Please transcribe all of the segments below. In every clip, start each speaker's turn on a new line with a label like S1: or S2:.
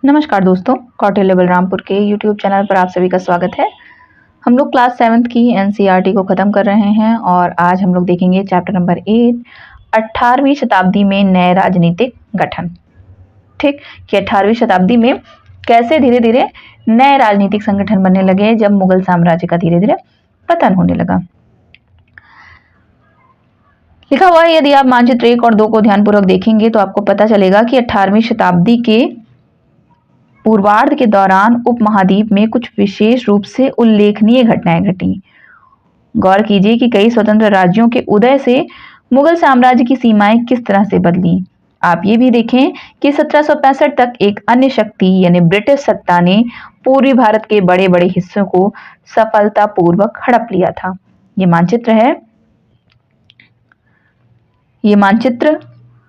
S1: नमस्कार दोस्तों, कौटिल्य बलरामपुर के यूट्यूब चैनल पर आप सभी का स्वागत है। हम लोग क्लास 7th की एनसीईआरटी को ख़त्म कर रहे हैं और आज हम लोग देखेंगे चैप्टर नंबर 8 18वीं शताब्दी में नए राजनीतिक गठन। ठीक कि 18वीं शताब्दी में कैसे धीरे धीरे नए राजनीतिक संगठन बनने लगे जब मुगल साम्राज्य का धीरे धीरे पतन होने लगा। लिखा हुआ है, यदि आप मानचित्र 1 और 2 को ध्यानपूर्वक देखेंगे तो आपको पता चलेगा कि 18वीं शताब्दी के पूर्वार्ध के दौरान उपमहाद्वीप में कुछ विशेष रूप से उल्लेखनीय घटनाएं घटी। गौर कीजिए कि कई स्वतंत्र राज्यों के उदय से मुगल साम्राज्य की सीमाएं किस तरह से बदली। आप ये भी देखें कि 1765 तक एक अन्य शक्ति यानी ब्रिटिश सत्ता ने पूर्वी भारत के बड़े बड़े हिस्सों को सफलतापूर्वक हड़प लिया था। ये मानचित्र है। ये मानचित्र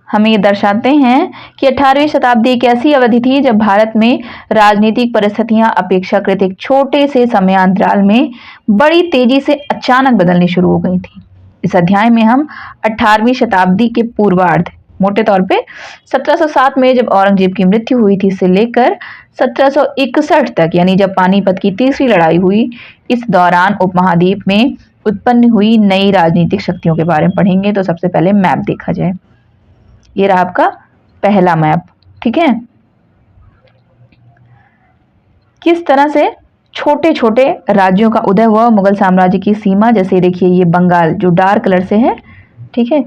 S1: हमें ये दर्शाते हैं कि 18वीं शताब्दी एक ऐसी अवधि थी जब भारत में राजनीतिक परिस्थितियां अपेक्षाकृत एक छोटे से समयांतराल में बड़ी तेजी से अचानक बदलनी शुरू हो गई थी। इस अध्याय में हम 18वीं शताब्दी के पूर्वार्ध, मोटे तौर पे 1707 में जब औरंगजेब की मृत्यु हुई थी से लेकर 1761 तक, यानी जब पानीपत की तीसरी लड़ाई हुई, इस दौरान उपमहाद्वीप में उत्पन्न हुई नई राजनीतिक शक्तियों के बारे में पढ़ेंगे। तो सबसे पहले मैप देखा जाए। ये रहा आपका पहला मैप। ठीक है, किस तरह से छोटे छोटे राज्यों का उदय हुआ मुगल साम्राज्य की सीमा। जैसे देखिए ये बंगाल जो डार्क कलर से है। ठीक है,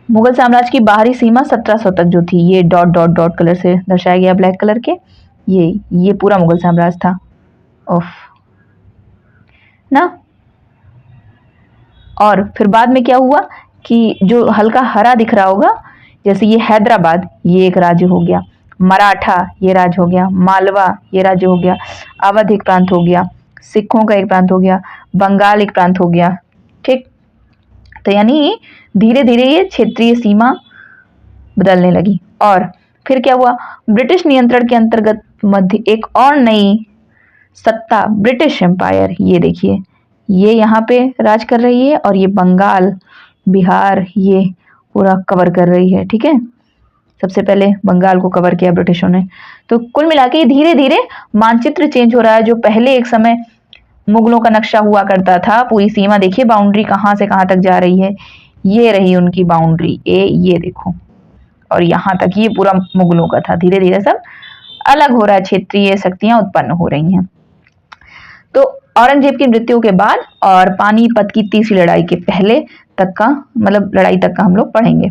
S1: मुगल साम्राज्य की बाहरी सीमा 1700 तक जो थी, ये डॉट डॉट डॉट कलर से दर्शाया गया ब्लैक कलर के। ये पूरा मुगल साम्राज्य था ना। और फिर बाद में क्या हुआ कि जो हल्का हरा दिख रहा होगा, जैसे ये हैदराबाद, ये एक राज्य हो गया। मराठा ये राज्य हो गया। मालवा ये राज्य हो गया। अवध एक प्रांत हो गया। सिखों का एक प्रांत हो गया। बंगाल एक प्रांत हो गया। ठीक, तो यानी धीरे धीरे ये क्षेत्रीय सीमा बदलने लगी। और फिर क्या हुआ, ब्रिटिश नियंत्रण के अंतर्गत मध्य एक और नई सत्ता ब्रिटिश एम्पायर, ये देखिए ये यहाँ पे राज कर रही है और ये बंगाल, बिहार ये पूरा कवर कर रही है। ठीक है, सबसे पहले बंगाल को कवर किया ब्रिटिशों ने। तो कुल मिला के धीरे धीरे मानचित्र चेंज हो रहा है। जो पहले एक समय मुगलों का नक्शा हुआ करता था, पूरी सीमा देखिए, बाउंड्री कहाँ से कहाँ तक जा रही है। ये रही उनकी बाउंड्री ये देखो, और यहाँ तक ये पूरा मुगलों का था। धीरे धीरे सब अलग हो रहा है, क्षेत्रीय शक्तियां उत्पन्न हो रही हैं। तो औरंगजेब की मृत्यु के बाद और पानीपत की तीसरी लड़ाई के पहले तक का, मतलब लड़ाई तक का हम लोग पढ़ेंगे।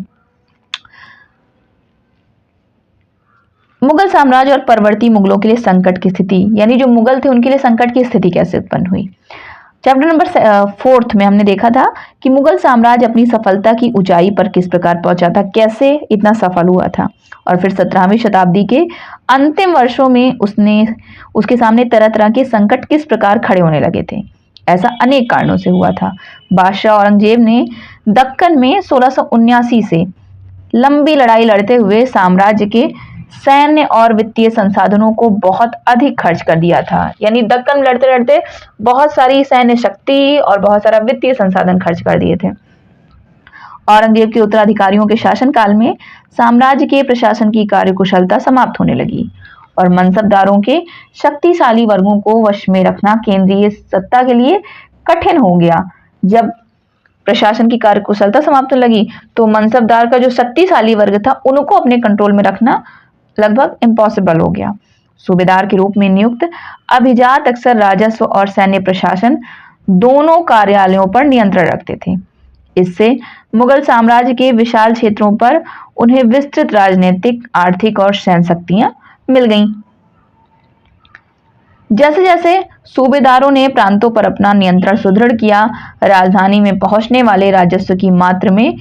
S1: मुगल साम्राज्य और परवर्ती मुगलों के लिए संकट की स्थिति, यानी जो मुगल थे उनके लिए संकट की स्थिति कैसे उत्पन्न हुई। चैप्टर नंबर 4 में हमने देखा था कि मुगल साम्राज्य अपनी सफलता की ऊंचाई पर किस प्रकार पहुंचा था, कैसे इतना सफल हुआ था। और फिर 17वीं शताब्दी के अंतिम वर्षों में उसके सामने तरह तरह के संकट किस प्रकार खड़े होने लगे थे। ऐसा अनेक कारणों से हुआ था। बादशाह औरंगजेब ने दक्कन में 1679 से लंबी लड़ाई लड़ते हुए साम्राज्य के सैन्य और वित्तीय संसाधनों को बहुत अधिक खर्च कर दिया था। यानी दक्कन लड़ते लड़ते बहुत सारी सैन्य शक्ति और बहुत सारा वित्तीय संसाधन खर्च कर दिए थे। औरंगजेब के उत्तराधिकारियों के शासनकाल में साम्राज्य के प्रशासन की कार्यकुशलता समाप्त होने लगी और मनसबदारों के शक्तिशाली वर्गों को वश में रखना केंद्रीय सत्ता के लिए कठिन हो गया। जब प्रशासन की कार्यकुशलता समाप्त होने लगी तो मनसबदार का जो शक्तिशाली वर्ग था उनको अपने कंट्रोल में रखना लगभग इम्पॉसिबल हो गया। सूबेदार के रूप में नियुक्त अभिजात अक्सर राजस्व और सैन्य प्रशासन दोनों कार्यालयों पर नियंत्रण रखते थे। इससे मुगल साम्राज्य के विशाल क्षेत्रों पर उन्हें विस्तृत राजनीतिक, आर्थिक और सैन्य शक्तियां मिल गईं। जैसे जैसे सूबेदारों ने प्रांतों पर अपना नियंत्रण सुदृढ़ किया, राजधानी में पहुंचने वाले राजस्व की मात्रा में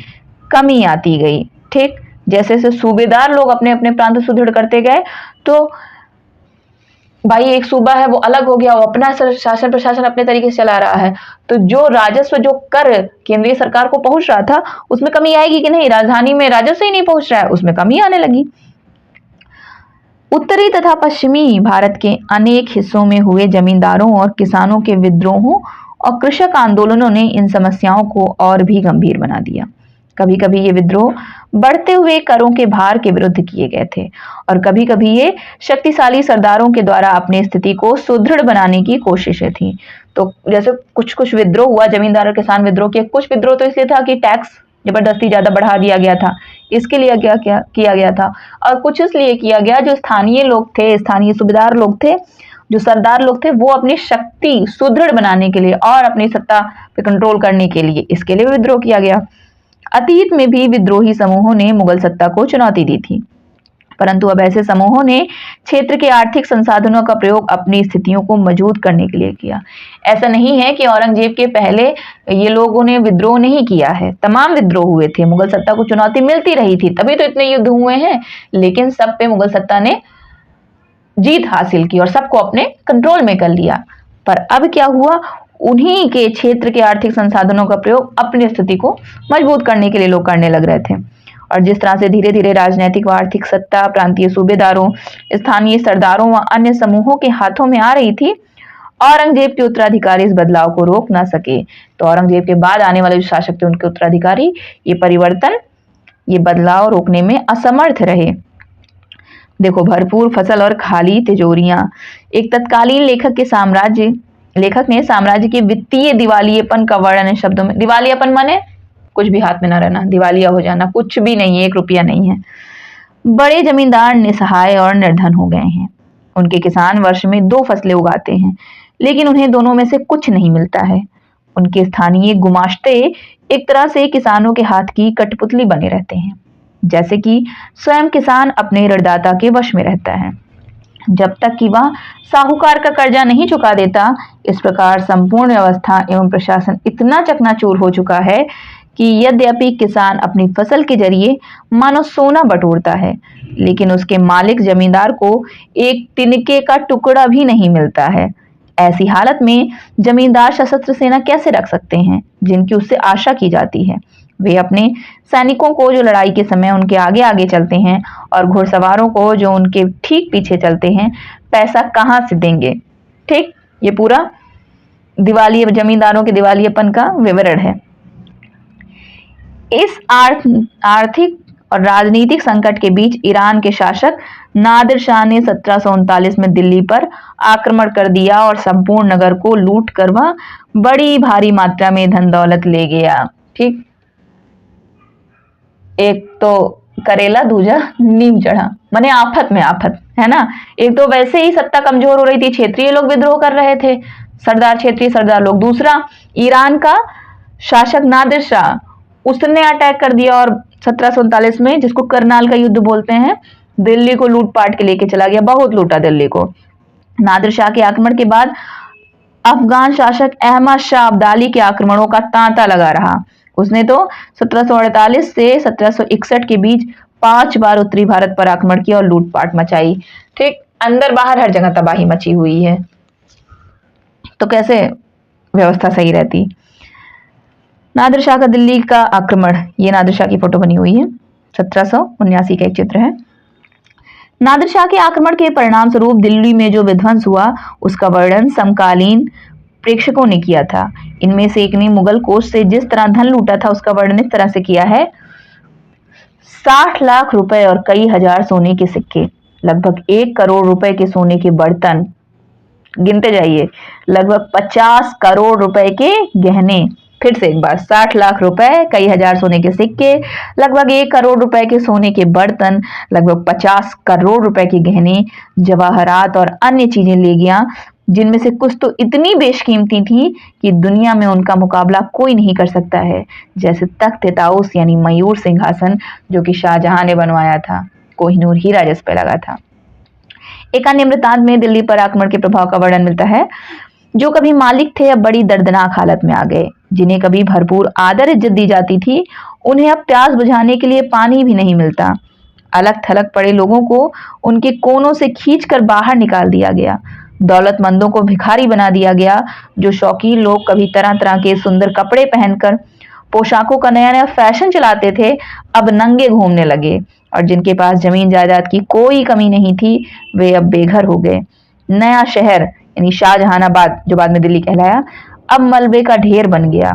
S1: कमी आती गई। ठीक, जैसे जैसे सूबेदार लोग अपने अपने प्रांत सुदृढ़ करते गए तो भाई एक सूबा है वो अलग हो गया, वो अपना शासन प्रशासन अपने तरीके से चला रहा है, तो जो राजस्व, जो कर केंद्रीय सरकार को पहुंच रहा था उसमें कमी आएगी कि नहीं। राजधानी में राजस्व ही नहीं पहुंच रहा है, उसमें कमी आने लगी। उत्तरी तथा पश्चिमी भारत के अनेक हिस्सों में हुए जमींदारों और किसानों के विद्रोहों और कृषक आंदोलनों ने इन समस्याओं को और भी गंभीर बना दिया। कभी कभी ये विद्रोह बढ़ते हुए करों के भार के विरुद्ध किए गए थे और कभी कभी ये शक्तिशाली सरदारों के द्वारा अपनी स्थिति को सुदृढ़ बनाने की कोशिशें थी। तो जैसे कुछ कुछ विद्रोह हुआ, जमींदार और किसान विद्रोह के कुछ विद्रोह तो इसलिए था कि टैक्स जबरदस्ती ज्यादा बढ़ा दिया गया था, इसके लिए क्या क्या किया गया था, और कुछ इसलिए किया गया जो स्थानीय लोग थे, स्थानीय सूबेदार लोग थे, जो सरदार लोग थे, वो अपनी शक्ति सुदृढ़ बनाने के लिए और अपनी सत्ता पे कंट्रोल करने के लिए इसके लिए विद्रोह किया गया। अतीत में भी विद्रोही समूहों ने मुगल सत्ता को चुनौती दी थी, परंतु अब ऐसे समूहों ने क्षेत्र के आर्थिक संसाधनों का प्रयोग अपनी स्थितियों को मजबूत करने के लिए किया। ऐसा नहीं है कि औरंगजेब के पहले ये लोगों ने विद्रोह नहीं किया है, तमाम विद्रोह हुए थे, मुगल सत्ता को चुनौती मिलती रही थी, तभी तो इतने युद्ध हुए हैं, लेकिन सब पे मुगल सत्ता ने जीत हासिल की और सबको अपने कंट्रोल में कर लिया। पर अब क्या हुआ, उन्हीं के क्षेत्र के आर्थिक संसाधनों का प्रयोग अपनी स्थिति को मजबूत करने के लिए लोग करने लग रहे थे। और जिस तरह से धीरे धीरे राजनीतिक व आर्थिक सत्ता प्रांतीय सूबेदारों, स्थानीय सरदारों व अन्य समूहों के हाथों में आ रही थी, औरंगजेब के उत्तराधिकारी इस बदलाव को रोक ना सके। तो औरंगजेब के बाद आने वाले जो शासक थे, उनके उत्तराधिकारी ये परिवर्तन, ये बदलाव रोकने में असमर्थ रहे। देखो, भरपूर फसल और खाली तिजोरियां। एक तत्कालीन लेखक ने साम्राज्य के वित्तीय दिवालियेपन का वर्णन शब्दों में, दिवालियापन माने कुछ भी हाथ में ना रहना, दिवालिया हो जाना, कुछ भी नहीं, 1 रुपया नहीं है। बड़े जमींदार निसहाय और निर्धन हो गए हैं। उनके किसान वर्ष में 2 फसलें उगाते हैं, लेकिन उन्हें दोनों में से कुछ नहीं मिलता है। उनके स्थानीय गुमाश्ते एक तरह से किसानों के हाथ की कठपुतली बने रहते हैं, जैसे कि स्वयं किसान अपने ऋणदाता के वश में रहता है, जब तक कि वह साहूकार का कर्जा नहीं चुका देता। इस प्रकार संपूर्ण व्यवस्था एवं प्रशासन इतना चकनाचूर हो चुका है कि यद्यपि किसान अपनी फसल के जरिए मानो सोना बटोरता है, लेकिन उसके मालिक जमींदार को एक तिनके का टुकड़ा भी नहीं मिलता है। ऐसी हालत में जमींदार सशस्त्र सेना कैसे रख सकते हैं, जिनकी उससे आशा की जाती है। वे अपने सैनिकों को जो लड़ाई के समय उनके आगे आगे चलते हैं और घुड़सवारों को जो उनके ठीक पीछे चलते हैं, पैसा कहाँ से देंगे। ठीक, ये पूरा जमींदारों के दिवालियेपन का विवरण है। इस आर्थिक और राजनीतिक संकट के बीच ईरान के शासक नादिर शाह ने 1739 में दिल्ली पर आक्रमण कर दिया और संपूर्ण नगर को लूट कर वह बड़ी भारी मात्रा में धन दौलत ले गया। ठीक, एक तो करेला, दूजा नीम चढ़ा, माने आफत में आफत, है ना। एक तो वैसे ही सत्ता कमजोर हो रही थी, क्षेत्रीय लोग विद्रोह कर रहे थे, क्षेत्रीय सरदार लोग। दूसरा, ईरान का शासक नादिर शाह, उसने अटैक कर दिया और 1739 में, जिसको करनाल का युद्ध बोलते हैं, दिल्ली को लूटपाट के लेके चला गया, बहुत लूटा दिल्ली को। नादिर शाह के आक्रमण के बाद अफगान शासक अहमद शाह अब्दाली के आक्रमणों का तांता लगा रहा। उसने तो 1748 से 1761 के बीच 5 बार उत्तरी भारत पर आक्रमण किया और लूटपाट मचाई। ठीक, अंदर बाहर हर जगह तबाही मची हुई है, तो कैसे व्यवस्था सही रहती। नादिर शाह का दिल्ली का आक्रमण, ये नादिर शाह की फोटो बनी हुई है, 1779 का एक चित्र है। नादिर शाह के आक्रमण के परिणाम स्वरूप दिल्ली में जो विध्वंस हुआ, उसका वर्णन समकालीन प्रेक्षकों ने किया था। इनमें से एक ने मुगल कोष से जिस तरह धन लूटा था, उसका वर्णन इस तरह से किया है। 60 लाख रुपए और कई हजार सोने के सिक्के, लगभग 1 करोड़ रुपए के सोने के बर्तन, गिनते जाइए, लगभग 50 करोड़ रुपए के गहने। फिर से एक बार, 60 लाख रुपए, कई हजार सोने के सिक्के, लगभग 1 करोड़ रुपए के सोने के बर्तन, लगभग 50 करोड़ रुपए के गहने, जवाहरात और अन्य चीजें ले गया, जिनमें से कुछ तो इतनी बेशकीमती थी कि दुनिया में उनका मुकाबला कोई नहीं कर सकता है, जैसे तख्त ताउस यानी मयूर सिंहासन, जो कि शाहजहां ने बनवाया था, कोहिनूर हीरा जिस पे लगा था। एक अन्य वृत्तांत में दिल्ली पर आक्रमण के प्रभाव का वर्णन मिलता है। जो कभी मालिक थे, अब बड़ी दर्दनाक हालत में आ गए। जिन्हें कभी भरपूर आदर इज्जत दी जाती थी, उन्हें अब प्यास बुझाने के लिए पानी भी नहीं मिलता। अलग थलग पड़े लोगों को उनके कोनों से खींचकर बाहर निकाल दिया गया। दौलतमंदों को भिखारी बना दिया गया। जो शौकीन लोग कभी तरह तरह के सुंदर कपड़े पहनकर पोशाकों का नया नया फैशन चलाते थे, अब नंगे घूमने लगे। और जिनके पास जमीन जायदाद की कोई कमी नहीं थी, वे अब बेघर हो गए। नया शहर यानी शाहजहानाबाद, जो बाद में दिल्ली कहलाया, अब मलबे का ढेर बन गया।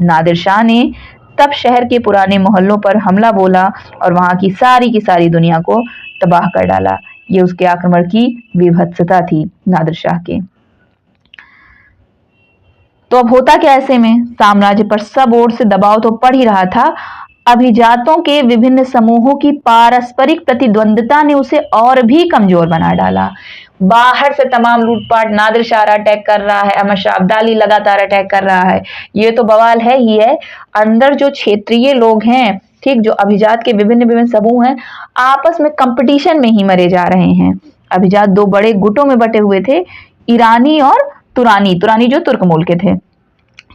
S1: नादिर शाह ने तब शहर के पुराने मोहल्लों पर हमला बोला और वहां की सारी दुनिया को तबाह कर डाला। ये उसके आक्रमण की विभत्सता थी नादिर शाह के। तो अब होता क्या ऐसे में, साम्राज्य पर सब ओर से दबाव तो पड़ ही रहा था। अभिजातों के विभिन्न समूहों की पारस्परिक प्रतिद्वंद्विता ने उसे और भी कमजोर बना डाला। बाहर से तमाम लूटपाट, नादिर शाह अटैक कर रहा है, अहमद शाह अब्दाली लगातार अटैक कर रहा है, ये तो बवाल है ही है। अंदर जो क्षेत्रीय लोग हैं, ठीक, जो अभिजात के विभिन्न विभिन्न समूह हैं, आपस में कंपटीशन में ही मरे जा रहे हैं। अभिजात दो बड़े गुटों में बटे हुए थे, ईरानी और तुरानी। तुरानी जो तुर्क मूल के थे।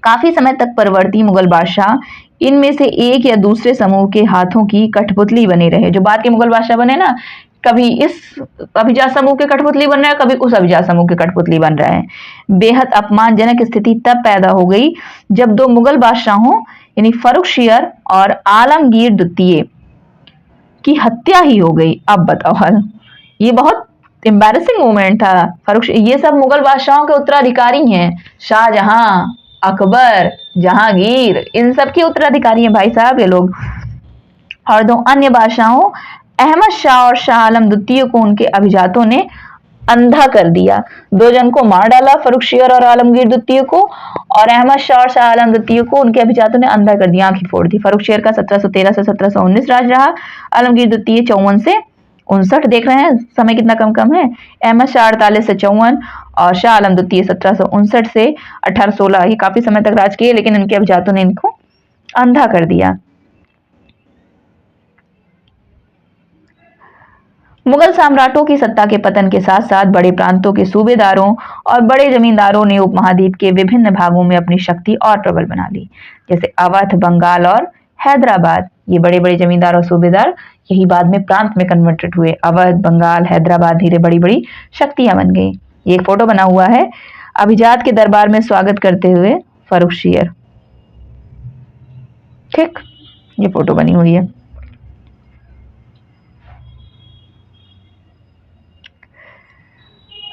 S1: काफी समय तक परवर्ती मुगल बादशाह इनमें से एक या दूसरे समूह के हाथों की कठपुतली बने रहे। जो बाद के मुगल बादशाह बने ना, कभी इस अभिजात समूह के कठपुतली बन रहा है, कभी उस अभिजात समूह के कठपुतली बन रहा है। बेहद अपमानजनक स्थिति तब पैदा हो गई जब दो मुगल बादशाहों यानी फर्रुखशियर और आलमगीर द्वितीय की हत्या ही हो गई। अब बताओ हाल, ये बहुत एम्बैरेसिंग मोमेंट था। ये सब मुगल बादशाहों के उत्तराधिकारी हैं, शाहजहां, अकबर, जहांगीर, इन सब के उत्तराधिकारी हैं भाई साहब ये लोग। और दो अन्य बादशाहों अहमद शाह और शाह आलम द्वितीय को उनके अभिजातों ने अंधा कर दिया। दो जन को मार डाला, फर्रुखशियर और आलमगीर द्वितीय को, और अहमद शाह और शाह आलम द्वितीय को उनके अभिजातों ने अंधा कर दिया, आंखें फोड़ दी। फर्रुखशियर का 1713 से 1719 राज रहा। आलमगीर द्वितीय 54 से 59, देख रहे हैं समय कितना कम कम है। अहमद शाह 48 से 54 और शाह आलम द्वितीय 1759 से 1816, ये काफी समय तक राज किए, लेकिन इनके अभिजातों ने इनको अंधा कर दिया। मुगल सम्राटों की सत्ता के पतन के साथ साथ बड़े प्रांतों के सूबेदारों और बड़े जमींदारों ने उपमहाद्वीप के विभिन्न भागों में अपनी शक्ति और प्रबल बना ली। जैसे अवध, बंगाल और हैदराबाद, ये बड़े बड़े जमींदार और सूबेदार यही बाद में प्रांत में कन्वर्टेड हुए। अवध, बंगाल, हैदराबाद धीरे बड़ी बड़ी शक्तियां बन गई। ये एक फोटो बना हुआ है अभिजात के दरबार में स्वागत करते हुए फर्रुखशियर, ठीक, ये फोटो बनी हुई है।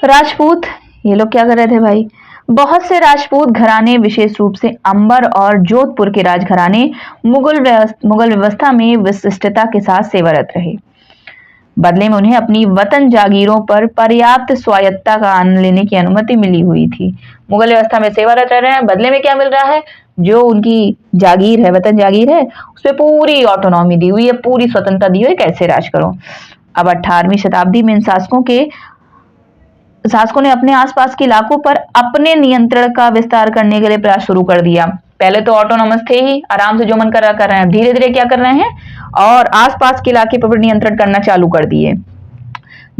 S1: राजपूत, ये लोग क्या कर रहे थे भाई? बहुत से राजपूत घराने, विशेष रूप से अंबर और जोधपुर के राजघराने, मुगल व्यवस्था में विशिष्टता के साथ सेवारत रहे। बदले में उन्हें अपनी वतन जागीरों पर पर्याप्त स्वायत्तता का आनंद लेने की अनुमति मिली हुई थी। मुगल व्यवस्था में सेवारत रह रहे हैं, बदले में क्या मिल रहा है? जो उनकी जागीर है, वतन जागीर है, उसपे पूरी ऑटोनॉमी दी हुई है, पूरी स्वतंत्रता दी हुई है, कैसे राज करो। अब 18वीं शताब्दी में इन शासकों ने अपने आसपास के इलाकों पर अपने नियंत्रण का विस्तार करने के लिए प्रयास शुरू कर दिया। पहले तो ऑटोनॉमस थे ही, आराम से जो मन कर रहे हैं, धीरे धीरे क्या कर रहे हैं, और आसपास के इलाके पर नियंत्रण करना चालू कर दिए।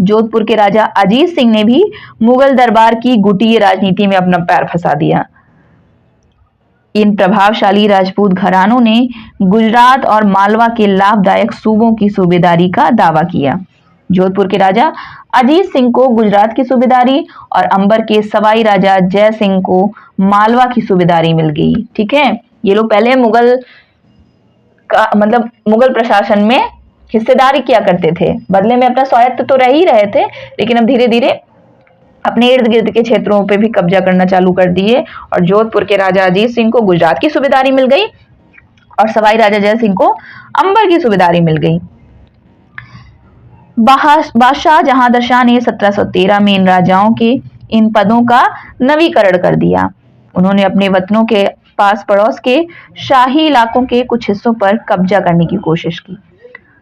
S1: जोधपुर के राजा अजीत सिंह ने भी मुगल दरबार की गुटीय राजनीति में अपना पैर फंसा दिया। इन प्रभावशाली राजपूत घरानों ने गुजरात और मालवा के लाभदायक सूबों की सूबेदारी का दावा किया। जोधपुर के राजा अजीत सिंह को गुजरात की सूबेदारी और अंबर के सवाई राजा जय सिंह को मालवा की सूबेदारी मिल गई। ठीक है, ये लोग पहले मुगल प्रशासन में हिस्सेदारी किया करते थे, बदले में अपना स्वायत्त तो रह ही रहे थे, लेकिन अब धीरे धीरे अपने इर्द गिर्द के क्षेत्रों पे भी कब्जा करना चालू कर दिए। और जोधपुर के राजा अजीत सिंह को गुजरात की सूबेदारी मिल गई और सवाई राजा जय सिंह को अंबर की सूबेदारी मिल गई। बादशाह जहांदर शाह ने 1713 में इन राजाओं के इन पदों का नवीकरण कर दिया। उन्होंने अपने वतनों के पास पड़ोस के शाही इलाकों के कुछ हिस्सों पर कब्जा करने की कोशिश की।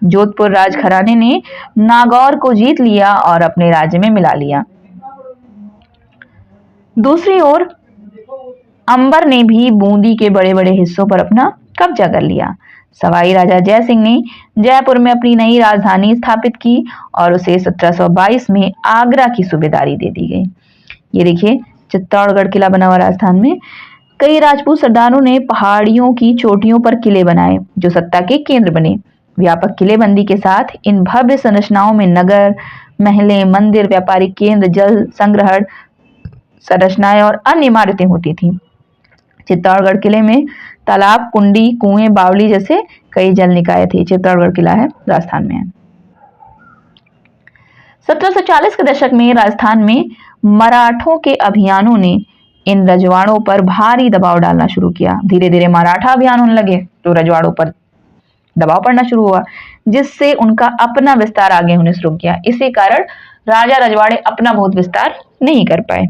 S1: जोधपुर राजघराने ने नागौर को जीत लिया और अपने राज्य में मिला लिया। दूसरी ओर अंबर ने भी बूंदी के बड़े बड़े हिस्सों पर अपना कब्जा कर लिया। सवाई राजा जय सिंह ने जयपुर में अपनी नई राजधानी स्थापित की और उसे 1722 में आगरा की सूबेदारी दे दी गई। ये देखिए चित्तौड़गढ़ किला बना हुआ राजस्थान में। कई राजपूत सरदारों ने पहाड़ियों की चोटियों पर किले बनाए जो सत्ता के केंद्र बने। व्यापक किलेबंदी के साथ इन भव्य संरचनाओं में नगर, महलें, मंदिर, व्यापारिक केंद्र, जल संग्रहण संरचनाएं और अन्य इमारतें होती थीं। चित्तौड़गढ़ किले में तालाब, कुंडी, कुएं, बावली जैसे कई जल निकाय थे। चित्तौड़गढ़ किला है, राजस्थान में है। 1740 के दशक में राजस्थान में मराठों के अभियानों ने इन रजवाड़ों पर भारी दबाव डालना शुरू किया। धीरे धीरे मराठा अभियान होने लगे, तो रजवाड़ों पर दबाव पड़ना शुरू हुआ, जिससे उनका अपना विस्तार आगे होने शुरू किया। इसी कारण राजा रजवाड़े अपना बहुत विस्तार नहीं कर पाए।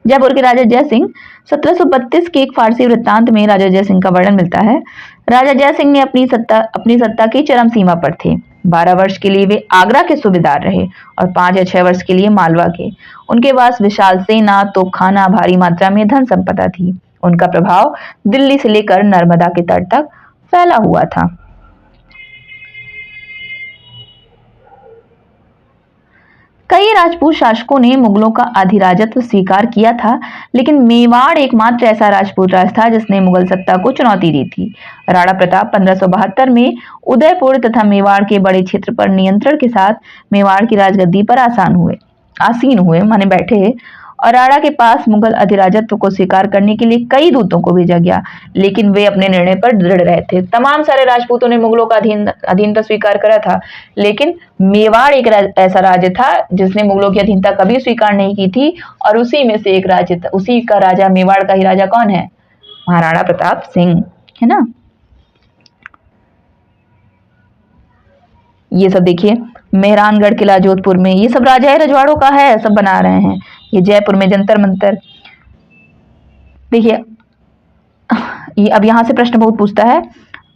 S1: जयपुर के राजा जयसिंह 1732 के एक फारसी वृत्तांत में राजा जयसिंह का वर्णन मिलता है। राजा जयसिंह ने अपनी सत्ता की चरम सीमा पर थे। 12 वर्ष के लिए वे आगरा के सूबेदार रहे और 5 या 6 वर्ष के लिए मालवा के। उनके पास विशाल सेना, तोपखाना, भारी मात्रा में धन संपदा थी। उनका प्रभाव दिल्ली से लेकर नर्मदा के तट तक फैला हुआ था। कई राजपूत शासकों ने मुगलों का अधिराजत्व स्वीकार किया था, लेकिन मेवाड़ एकमात्र ऐसा राजपूत राज था जिसने मुगल सत्ता को चुनौती दी थी। राणा प्रताप 1572 में उदयपुर तथा मेवाड़ के बड़े क्षेत्र पर नियंत्रण के साथ मेवाड़ की राजगद्दी पर आसीन हुए माने बैठे, और राणा के पास मुगल अधिराजत्व को स्वीकार करने के लिए कई दूतों को भेजा गया, लेकिन वे अपने निर्णय पर दृढ़ रहे थे। तमाम सारे राजपूतों ने मुगलों का अधीनता स्वीकार करा था, लेकिन मेवाड़ एक ऐसा राज्य था जिसने मुगलों की अधीनता कभी स्वीकार नहीं की थी, और उसी में से एक राज्य था, उसी का राजा, मेवाड़ का ही राजा कौन है? महाराणा प्रताप सिंह, है ना। ये सब देखिए, मेहरानगढ़ किला जोधपुर में, ये सब राजा रजवाड़ों का है, सब बना रहे हैं। ये जयपुर में जंतर मंतर, देखिए ये अब यहां से प्रश्न बहुत पूछता है।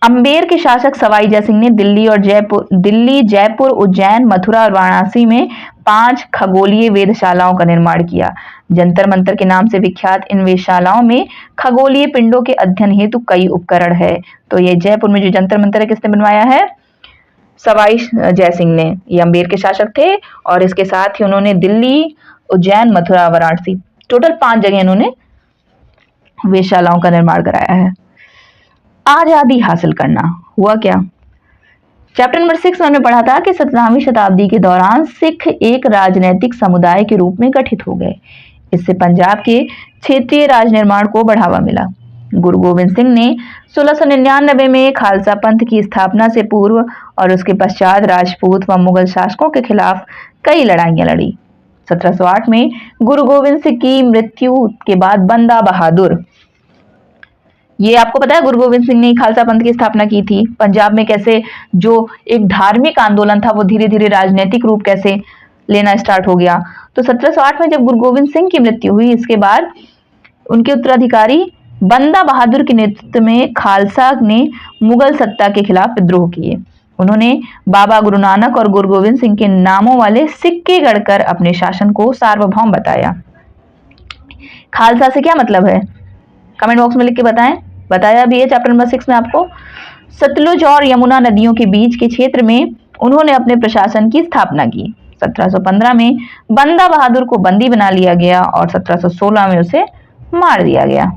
S1: अंबेर के शासक सवाई जयसिंह ने दिल्ली, जयपुर, उज्जैन, मथुरा और वाराणसी में 5 खगोलीय वेधशालाओं का निर्माण किया। जंतर मंतर के नाम से विख्यात इन वेधशालाओं में खगोलीय पिंडों के अध्ययन हेतु कई उपकरण है। तो ये जयपुर में जो जंतर मंतर है, किसने बनवाया है? सवाई जयसिंह ने। ये अंबेर के शासक थे, और इसके साथ ही उन्होंने दिल्ली, उज्जैन, मथुरा, वाराणसी, टोटल 5 जगह इन्होंने वेधशालाओं का निर्माण कराया है। आजादी हासिल करना हुआ क्या? चैप्टर नंबर 6 में हमने पढ़ा था कि 17वीं शताब्दी के दौरान सिख एक राजनैतिक समुदाय के रूप में गठित हो गए। इससे पंजाब के क्षेत्रीय राज निर्माण को बढ़ावा मिला। गुरु गोविंद सिंह ने 1699 में खालसा पंथ की स्थापना से पूर्व और उसके पश्चात राजपूत व मुगल शासकों के खिलाफ कई लड़ाइयां लड़ी। 1708 में गुरु गोविंद सिंह की मृत्यु के बाद बंदा बहादुर, ये आपको पता है गुरु गोविंद सिंह ने खालसा पंथ की स्थापना की थी। पंजाब में कैसे जो एक धार्मिक आंदोलन था वो धीरे धीरे राजनीतिक रूप कैसे लेना स्टार्ट हो गया। तो 1708 में जब गुरु गोविंद सिंह की मृत्यु हुई, इसके बाद उनके उत्तराधिकारी बंदा बहादुर के नेतृत्व में खालसा ने मुगल सत्ता के खिलाफ विद्रोह किए। उन्होंने बाबा गुरु नानक और गुरु गोविंद सिंह के नामों वाले सिक्के गढ़कर अपने शासन को सार्वभौम बताया। खालसा से क्या मतलब है? कमेंट बॉक्स में लिख के बताएं। बताया भी है चैप्टर नंबर 6 में आपको। सतलुज और यमुना नदियों के बीच के क्षेत्र में उन्होंने अपने प्रशासन की स्थापना की। 1715 में बंदा बहादुर को बंदी बना लिया गया और 1716 में उसे मार दिया गया।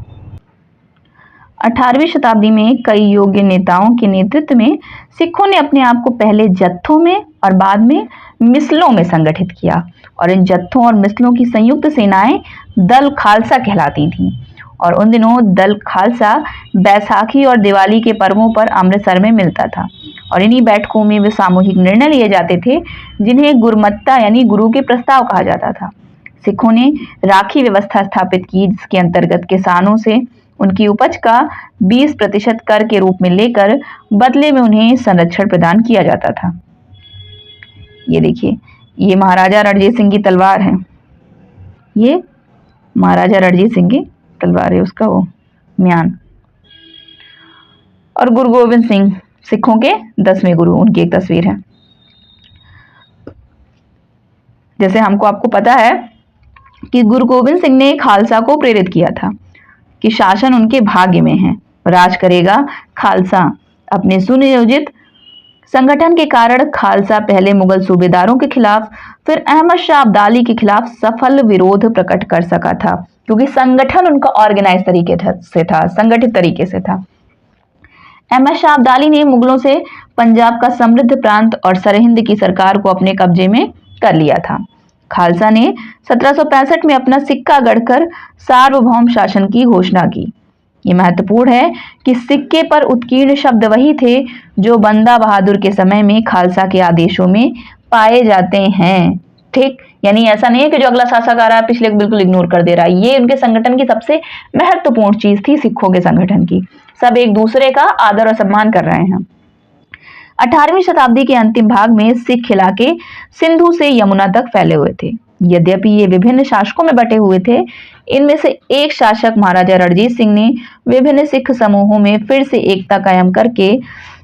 S1: 18वीं शताब्दी में कई योग्य नेताओं के नेतृत्व में सिखों ने अपने आप को पहले जत्थों में और बाद में मिसलों में संगठित किया, और इन जत्थों और मिसलों की संयुक्त सेनाएं दल खालसा कहलाती थीं। और उन दिनों दल खालसा बैसाखी और दिवाली के पर्वों पर अमृतसर में मिलता था, और इन्हीं बैठकों में वे सामूहिक निर्णय लिए जाते थे जिन्हें गुरमत्ता यानी गुरु के प्रस्ताव कहा जाता था। सिखों ने राखी व्यवस्था स्थापित की, जिसके अंतर्गत किसानों से उनकी उपज का 20% कर के रूप में लेकर बदले में उन्हें संरक्षण प्रदान किया जाता था। ये देखिए, ये महाराजा रणजीत सिंह की तलवार है। ये महाराजा रणजीत सिंह की तलवार है, उसका वो म्यान। और गुरु गोविंद सिंह सिखों के 10वें गुरु, उनकी एक तस्वीर है। जैसे आपको पता है कि गुरु गोविंद सिंह ने खालसा को प्रेरित किया था कि शासन उनके भाग्य में है, राज करेगा खालसा। अपने सुनियोजित संगठन के कारण खालसा पहले मुगल सूबेदारों के खिलाफ, फिर अहमद शाह अब्दाली के खिलाफ सफल विरोध प्रकट कर सका था, क्योंकि संगठन उनका ऑर्गेनाइज तरीके से था, संगठित तरीके से था। अहमद शाह अब्दाली ने मुगलों से पंजाब का समृद्ध प्रांत और सरहिंद की सरकार को अपने कब्जे में कर लिया था। खालसा ने 1765 में अपना सिक्का गढ़कर सार्वभौम शासन की घोषणा की। ये महत्वपूर्ण है कि सिक्के पर उत्कीर्ण शब्द वही थे जो बंदा बहादुर के समय में खालसा के आदेशों में पाए जाते हैं। ठीक, यानी ऐसा नहीं है कि जो अगला शासक आ रहा है पिछले को बिल्कुल इग्नोर कर दे रहा है। ये उनके संगठन की सबसे महत्वपूर्ण चीज थी सिखों के संगठन की। सब एक दूसरे का आदर और सम्मान कर रहे हैं। 18वीं शताब्दी के अंतिम भाग में सिख इलाके सिंधु से यमुना तक फैले हुए थे। यद्यपि ये विभिन्न शासकों में बटे हुए थे, इनमें से एक शासक महाराजा रणजीत सिंह ने विभिन्न सिख समूहों में फिर से एकता कायम करके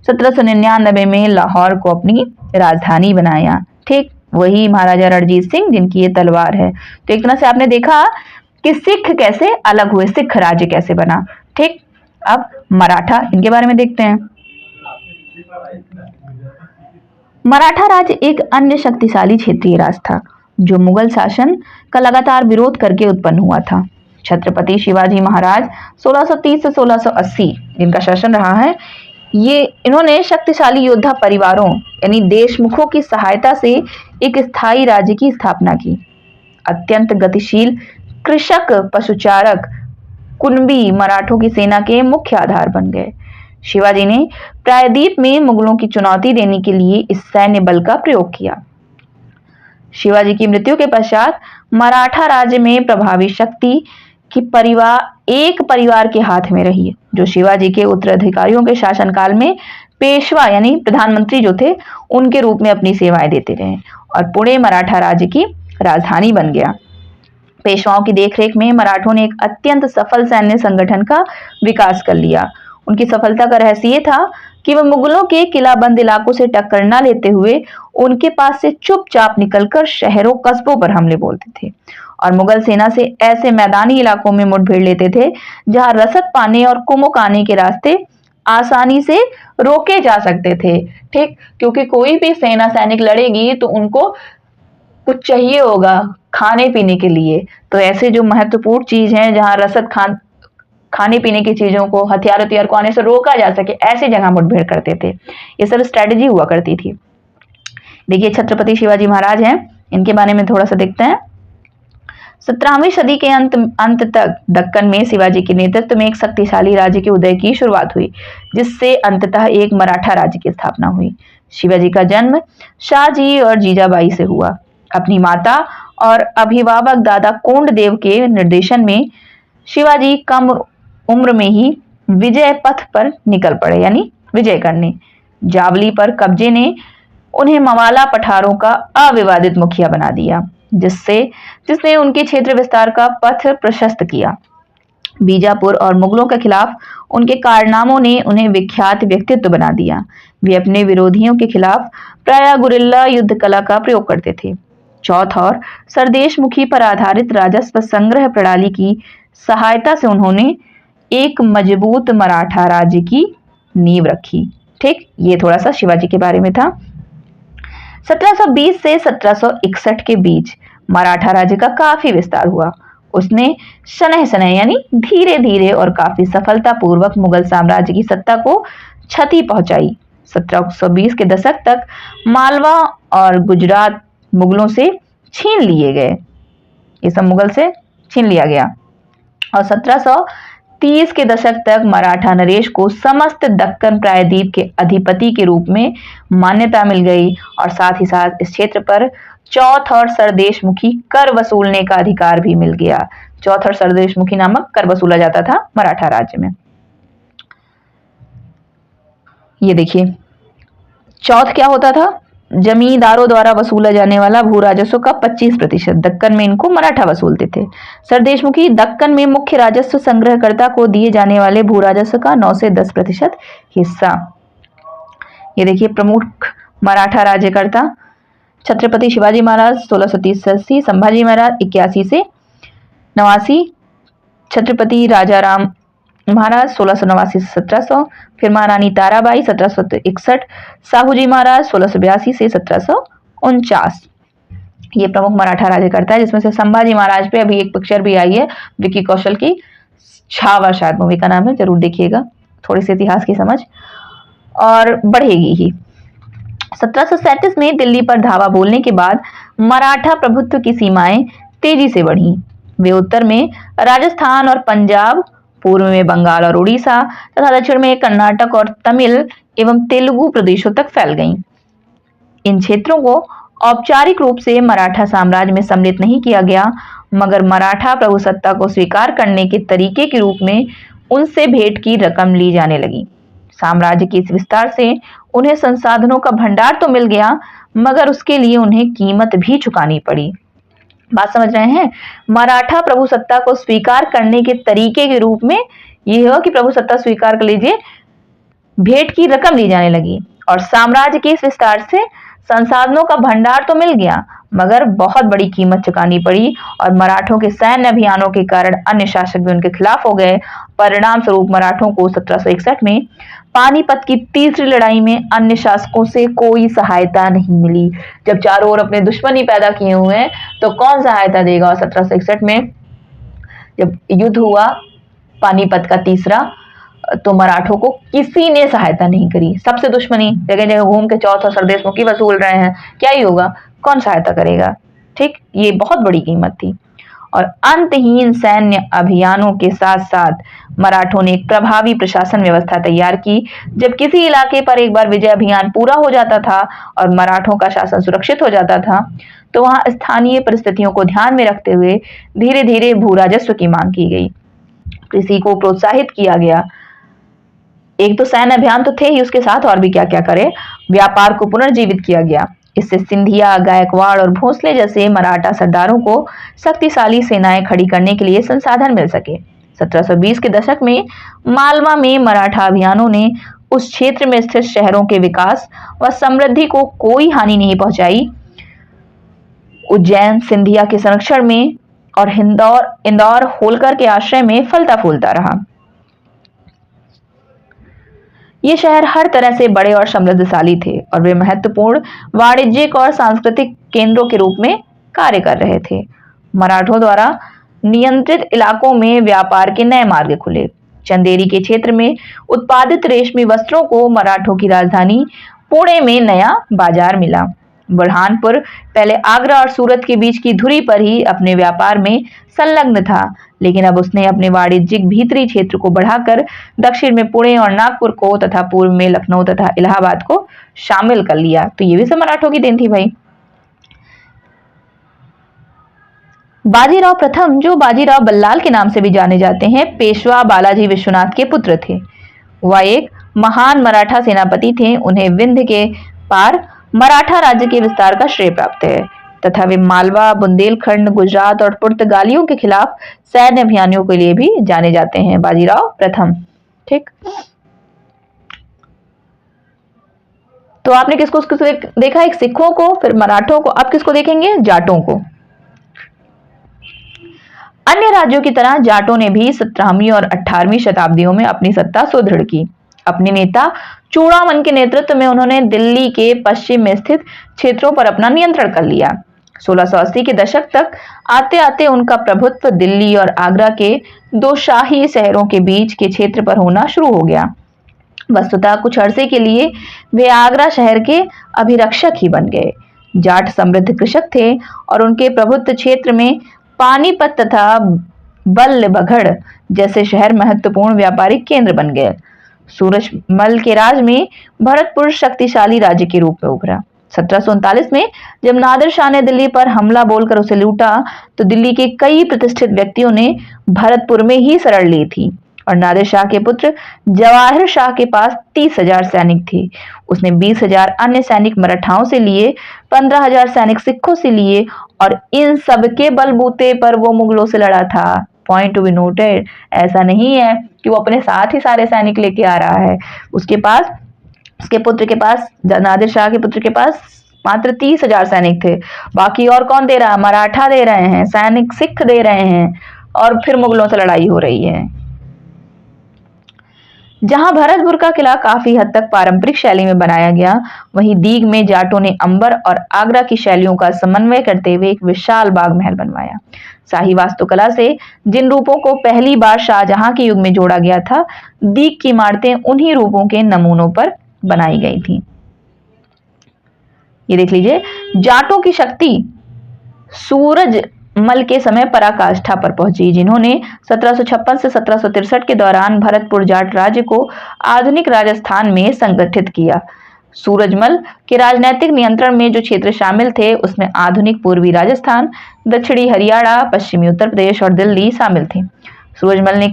S1: 1799 में लाहौर को अपनी राजधानी बनाया। ठीक, वही महाराजा रणजीत सिंह जिनकी ये तलवार है। तो एक तरह से आपने देखा कि सिख कैसे अलग हुए, सिख राज्य कैसे बना। ठीक, अब मराठा, इनके बारे में देखते हैं। मराठा राज्य एक अन्य शक्तिशाली क्षेत्रीय राज था जो मुगल शासन का लगातार विरोध करके उत्पन्न हुआ था। छत्रपति शिवाजी महाराज 1630 से 1680 जिनका शासन रहा है, इन्होंने शक्तिशाली योद्धा परिवारों यानी देशमुखों की सहायता से एक स्थायी राज्य की स्थापना की। अत्यंत गतिशील कृषक पशुचारक कुणबी मराठों की सेना के मुख्य आधार बन गए। शिवाजी ने प्रायद्वीप में मुगलों की चुनौती देने के लिए इस सैन्य बल का प्रयोग किया। शिवाजी की मृत्यु के पश्चात मराठा राज्य में प्रभावी शक्ति की एक परिवार के हाथ में रही, जो शिवाजी के उत्तराधिकारियों के शासनकाल में पेशवा यानी प्रधानमंत्री जो थे उनके रूप में अपनी सेवाएं देते रहे और पुणे मराठा राज्य की राजधानी बन गया। पेशवाओं की देखरेख में मराठों ने एक अत्यंत सफल सैन्य संगठन का विकास कर लिया। उनकी सफलता का रहस्य ये था कि वह मुगलों के किलाबंद इलाकों से टक्कर न लेते हुए उनके पास से चुपचाप निकलकर शहरों कस्बों पर हमले बोलते थे और मुगल सेना से ऐसे मैदानी इलाकों में मुठभेड़ लेते थे जहां रसद पाने और कुमुक आने के रास्ते आसानी से रोके जा सकते थे। ठीक, क्योंकि कोई भी सेना सैनिक लड़ेगी तो उनको कुछ चाहिए होगा खाने पीने के लिए। तो ऐसे जो महत्वपूर्ण चीज है जहां रसद खाने पीने की चीजों को, हथियार को आने से रोका जा सके, ऐसी जगह मुठभेड़ करते थे। ये सब स्ट्रेटेजी हुआ करती थी। देखिए छत्रपति शिवाजी महाराज हैं, इनके बारे में थोड़ा सा देखते हैं। 17वीं सदी के अंत तक दक्कन में शिवाजी के नेतृत्व में एक शक्तिशाली राज्य के उदय की शुरुआत हुई, जिससे अंततः एक मराठा राज्य की स्थापना हुई। शिवाजी का जन्म शाहजी और जीजाबाई से हुआ। अपनी माता और अभिभावक दादा कोंडदेव के निर्देशन में शिवाजी कम उम्र में ही विजय पथ पर निकल पड़े, यानी विजय करने। जावली पर कब्जे ने उन्हें मवाला पठारों का अविवादित मुखिया बना दिया, जिसने उनके क्षेत्र विस्तार का पथ प्रशस्त किया। बीजापुर और मुगलों के खिलाफ उनके कारनामों ने उन्हें विख्यात व्यक्तित्व बना दिया। वे अपने विरोधियों के खिलाफ प्रायः गुरिल्ला युद्ध कला का प्रयोग करते थे। चौथ और सरदेशमुखी पर आधारित राजस्व संग्रह प्रणाली की सहायता से उन्होंने एक मजबूत मराठा राज्य की नींव रखी। ठीक, ये थोड़ा सा शिवाजी के बारे में था। 1720 से 1761 के बीच मराठा राज्य का काफी विस्तार हुआ। उसने शनह शनह यानी धीरे धीरे और काफी सफलता पूर्वक मुगल साम्राज्य की सत्ता को क्षति पहुंचाई। 1720 के दशक तक मालवा और गुजरात मुगलों से छीन लिए गए, ये सब मुगल से छीन लिया गया और 1730 के दशक तक मराठा नरेश को समस्त दक्कन प्रायद्वीप के अधिपति के रूप में मान्यता मिल गई और साथ ही साथ इस क्षेत्र पर चौथ और सरदेशमुखी कर वसूलने का अधिकार भी मिल गया। चौथ और सरदेशमुखी नामक कर वसूला जाता था मराठा राज्य में। ये देखिए चौथ क्या होता था, जमींदारों द्वारा वसूला जाने वाला भू राजस्व का 25%। दक्कन में इनको मराठा वसूलते थे। सरदेशमुखी दक्कन में मुख्य राजस्व संग्रहकर्ता को दिए जाने वाले भू राजस्व का 9 से 10% हिस्सा। ये देखिए प्रमुख मराठा राज्यकर्ता छत्रपति शिवाजी महाराज 1630 से 80, संभाजी महाराज 81 से 89, छत्रपति राजाराम महाराज 1689 से 1700, फिर महारानी ताराबाई 1761, साहूजी महाराज 1682 से 1749। ये प्रमुख मराठा राज्यकर्ता है, जिसमें से संभाजी महाराज पे अभी एक पिक्चर भी आई है विकी कौशल की, छावा शायद मूवी का नाम है, जरूर देखिएगा, थोड़ी सी इतिहास की समझ और बढ़ेगी ही। 1737 में दिल्ली पर धावा बोलने के बाद मराठा प्रभुत्व की सीमाएं तेजी से बढ़ी। वे उत्तर में राजस्थान और पंजाब, पूर्व में बंगाल और उड़ीसा तथा दक्षिण में कर्नाटक और तमिल एवं तेलुगु प्रदेशों तक फैल गईं। इन क्षेत्रों को औपचारिक रूप से मराठा साम्राज्य में सम्मिलित नहीं किया गया, मगर मराठा प्रभुसत्ता को स्वीकार करने के तरीके के रूप में उनसे भेंट की रकम ली जाने लगी। साम्राज्य के इस विस्तार से उन्हें संसाधनों का भंडार तो मिल गया, मगर उसके लिए उन्हें कीमत भी चुकानी पड़ी। बात समझ रहे हैं? मराठा प्रभुसत्ता को स्वीकार करने के तरीके के रूप में यह हो कि प्रभुसत्ता स्वीकार कर लीजिए, भेंट की रकम ली जाने लगी, और साम्राज्य के इस विस्तार से संसाधनों का भंडार तो मिल गया, मगर बहुत बड़ी कीमत चुकानी पड़ी, और मराठों के सैन्य अभियानों के कारण अन्य शासक भी उनके खिलाफ हो गए। परिणाम स्वरूप मराठों को 1761 में पानीपत की तीसरी लड़ाई में अन्य शासकों से कोई सहायता नहीं मिली। जब चारों ओर अपने दुश्मनी पैदा किए हुए हैं तो कौन सहायता देगा? और 1761 में जब युद्ध हुआ पानीपत का तीसरा, तो मराठों को किसी ने सहायता नहीं करी। सबसे दुश्मनी, जगह जगह घूम के चौथ और सरदेशमुखी वसूल रहे हैं, क्या ही होगा, कौन सहायता करेगा? ठीक, ये बहुत बड़ी कीमत थी। और अंतहीन सैन्य अभियानों के साथ साथ मराठों ने एक प्रभावी प्रशासन व्यवस्था तैयार की। जब किसी इलाके पर एक बार विजय अभियान पूरा हो जाता था और मराठों का शासन सुरक्षित हो जाता था, तो वहां स्थानीय परिस्थितियों को ध्यान में रखते हुए धीरे धीरे भू राजस्व की मांग की गई, कृषि को प्रोत्साहित किया गया। एक तो सैन्य अभियान तो थे ही, उसके साथ और भी क्या क्या करे, व्यापार को पुनर्जीवित किया गया। इससे सिंधिया, गायकवाड़ और भोसले जैसे मराठा सरदारों को शक्तिशाली सेनाएं खड़ी करने के लिए संसाधन मिल सके। 1720 के दशक में मालवा में मराठा अभियानों ने उस क्षेत्र में स्थित शहरों के विकास व समृद्धि को कोई हानि नहीं पहुंचाई। उज्जैन सिंधिया के संरक्षण में और इंदौर होलकर के आश्रय में फलता फूलता रहा। ये शहर हर तरह से बड़े और समृद्धशाली थे और वे महत्वपूर्ण वाणिज्यिक और सांस्कृतिक केंद्रों के रूप में कार्य कर रहे थे। मराठों द्वारा नियंत्रित इलाकों में व्यापार के नए मार्ग खुले। चंदेरी के क्षेत्र में उत्पादित रेशमी वस्त्रों को मराठों की राजधानी पुणे में नया बाजार मिला। बुरहानपुर पहले आगरा और सूरत के बीच की धुरी पर ही अपने व्यापार में संलग्न था, लेकिन अब उसने अपने वाणिज्यिक भीतरी क्षेत्र को बढ़ाकर दक्षिण में पुणे और नागपुर को तथा पूर्व में लखनऊ तथा इलाहाबाद को शामिल कर लिया। तो ये भी सब मराठों की देन थी भाई। बाजीराव प्रथम, जो बाजीराव बल्लाल के नाम से भी जाने जाते हैं, पेशवा बालाजी विश्वनाथ के पुत्र थे। वह एक महान मराठा सेनापति थे। उन्हें विंध्य के पार मराठा राज्य के विस्तार का श्रेय प्राप्त है तथा वे मालवा, बुंदेलखंड, गुजरात और पुर्तगालियों के खिलाफ सैन्य अभियानों के लिए भी जाने जाते हैं, बाजीराव प्रथम। ठीक, तो आपने किसको देखा? एक सिखों को, फिर मराठों को, अब किसको देखेंगे? जाटों को। अन्य राज्यों की तरह जाटों ने भी 17वीं और 18वीं शताब्दियों में अपनी सत्ता सुदृढ़ की। अपने नेता चूड़ामन के नेतृत्व में उन्होंने दिल्ली के पश्चिम में स्थित क्षेत्रों पर अपना नियंत्रण कर लिया। 1680 के दशक तक आते आते उनका प्रभुत्व दिल्ली और आगरा के दो शाही शहरों के बीच के क्षेत्र पर होना शुरू हो गया। वस्तुतः कुछ अरसे के लिए वे आगरा शहर के अभिरक्षक ही बन गए। जाट समृद्ध कृषक थे और उनके प्रभुत्व क्षेत्र में पानीपत तथा बल्लभगढ़ जैसे शहर महत्वपूर्ण व्यापारिक केंद्र बन गए। सूरजमल के राज में भरतपुर शक्तिशाली राज्य के रूप में उभरा। 1739 में जब नादिर शाह ने दिल्ली पर हमला बोलकर उसे लूटा, तो दिल्ली के कई प्रतिष्ठित व्यक्तियों ने भरतपुर में ही शरण ली थी और नादिर शाह के पुत्र जवाहिर शाह के पास 30,000 सैनिक थे। उसने 20,000 अन्य सैनिक मराठाओं से लिए, 15,000 सैनिक सिखों से लिए और इन सबके बलबूते पर वो मुगलों से लड़ा था। पॉइंट टू बी नोटेड, ऐसा नहीं है कि वो अपने साथ ही सारे सैनिक लेके आ रहा है। उसके पास, उसके पुत्र के पास, नादिर शाह के पुत्र के पास मात्र 30,000 सैनिक थे। बाकी और कौन दे रहा है? मराठा दे रहे हैं, सैनिक सिख दे रहे हैं और फिर मुगलों से लड़ाई हो रही है। जहां भरतपुर का किला काफी हद तक पारंपरिक शैली में बनाया गया, वहीं दीग में जाटों ने अंबर और आगरा की शैलियों का समन्वय करते हुए एक विशाल बाग महल बनवाया। शाही वास्तुकला से जिन रूपों को पहली बार शाहजहां के युग में जोड़ा गया था, दीग की इमारतें उन्हीं रूपों के नमूनों पर बनाई गई थी। ये देख लीजिए, जाटों की शक्ति सूरजमल के समय पराकाष्ठा पर पहुंची, जिन्होंने 1756 से 1763 के दौरान भरतपुर जाट राज्य को आधुनिक राजस्थान में संगठित किया। सूरजमल के राजनैतिक नियंत्रण में जो क्षेत्र शामिल थे उसमें आधुनिक पूर्वी राजस्थान, दक्षिणी हरियाणा, पश्चिमी उत्तर प्रदेश और दिल्ली शामिल थे। सूरजमल ने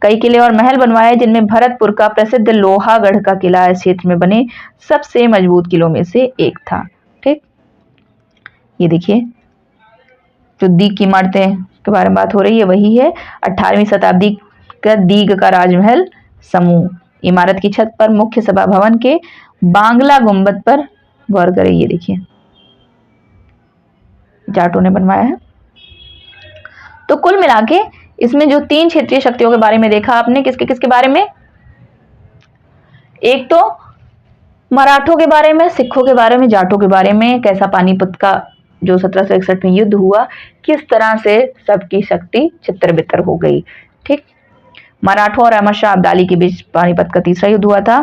S1: कई किले और महल बनवाए, जिनमें भरतपुर का प्रसिद्ध लोहागढ़ का किला इस क्षेत्र में बने सबसे मजबूत किलों में से एक था। ठीक, ये देखिए जो दीग की इमारतें के बारे में बात हो रही है वही है 18वीं शताब्दी का दीग का राजमहल समूह। इमारत की छत पर मुख्य सभा भवन के बांग्ला गुंबद पर गौर करें, ये देखिए जाटों ने बनवाया है। तो कुल मिला के इसमें जो 3 क्षेत्रीय शक्तियों के बारे में देखा आपने, किसके किसके बारे में, एक तो मराठों के बारे में, सिखों के बारे में, जाटों के बारे में, कैसा पानीपत का जो 1761 में युद्ध हुआ किस तरह से सबकी शक्ति चित्तर-बित्तर हो गई। ठीक, मराठों और अहमद शाह अब्दाली के बीच पानीपत का तीसरा युद्ध हुआ था।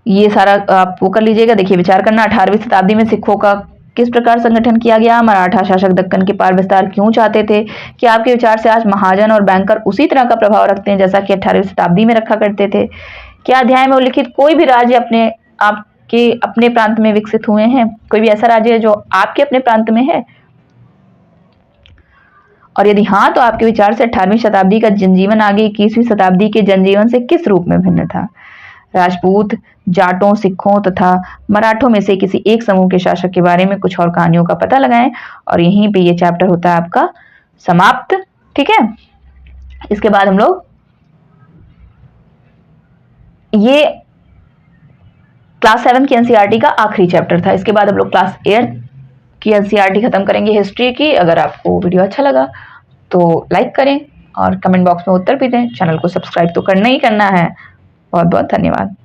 S1: ये सारा आप वो कर लीजिएगा। देखिए विचार करना, 18वीं शताब्दी में सिखों का किस प्रकार संगठन किया गया, मराठा शासक दक्कन के पार विस्तार क्यों चाहते थे, कि आपके विचार से आज महाजन और बैंकर उसी तरह का प्रभाव रखते हैं जैसा कि 18वीं शताब्दी में रखा करते थे। क्या अध्याय में उल्लिखित कोई भी राज्य अपने प्रांत में विकसित हुए हैं, कोई भी ऐसा राज्य है जो आपके अपने प्रांत में है, और यदि हाँ तो आपके विचार से 18वीं शताब्दी का जनजीवन आगे 21वीं शताब्दी के जनजीवन से किस रूप में भिन्न था। राजपूत, जाटों, सिखों तथा मराठों में से किसी एक समूह के शासक के बारे में कुछ और कहानियों का पता लगाएं, और यहीं पे ये चैप्टर होता है आपका समाप्त। ठीक है, इसके बाद हम लोग ये क्लास 7 की एनसीईआरटी का आखिरी चैप्टर था। इसके बाद हम लोग क्लास 8 की एनसीईआरटी खत्म करेंगे हिस्ट्री की। अगर आपको वीडियो अच्छा लगा तो लाइक करें और कमेंट बॉक्स में उत्तर भी दें। चैनल को सब्सक्राइब तो करना ही करना है। बहुत बहुत धन्यवाद।